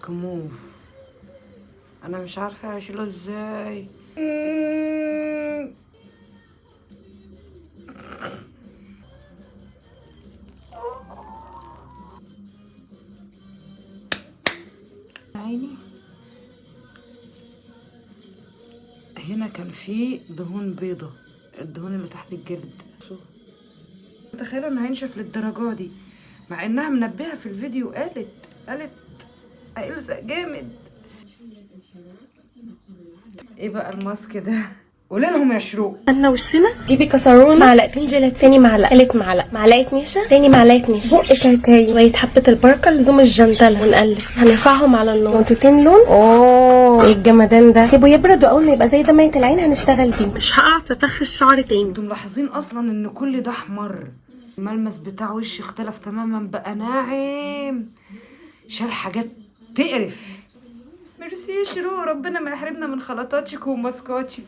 ماسك موف. انا مش عارفه اشيله ازاي. عيني هنا كان في دهون بيضة، الدهون اللي تحت الجلد. متخيله انه هينشف للدرجه دي، مع انها منبهه في الفيديو، قالت هيلزق جامد. ايه بقى الماسك ده؟ قولي لهم يا شروق. احنا وشنا جيبي كسرونه، معلقتين جيلاتين، تاني معلقه، تالت معلقه، معلقه نشا، تاني معلقه نشا، بق كاكاو، شويه حبه البركه، لزوم الجنتله، ونقلب. هنرفعهم على النار، نقطتين لون. ايه الجمدان ده؟ سيبه يبرد، واول ما يبقى زي دمعه العين هنشتغل بيه. مش هقعد اتخ الشعر تاني. انتوا ملاحظين اصلا ان كل ده احمر؟ الملمس بتاع وشي اختلف تماما، بقى ناعم، شال حاجات تقرف. ميرسي يا شروق، ربنا ما يحرمنا من خلطاتك وماسكاتك.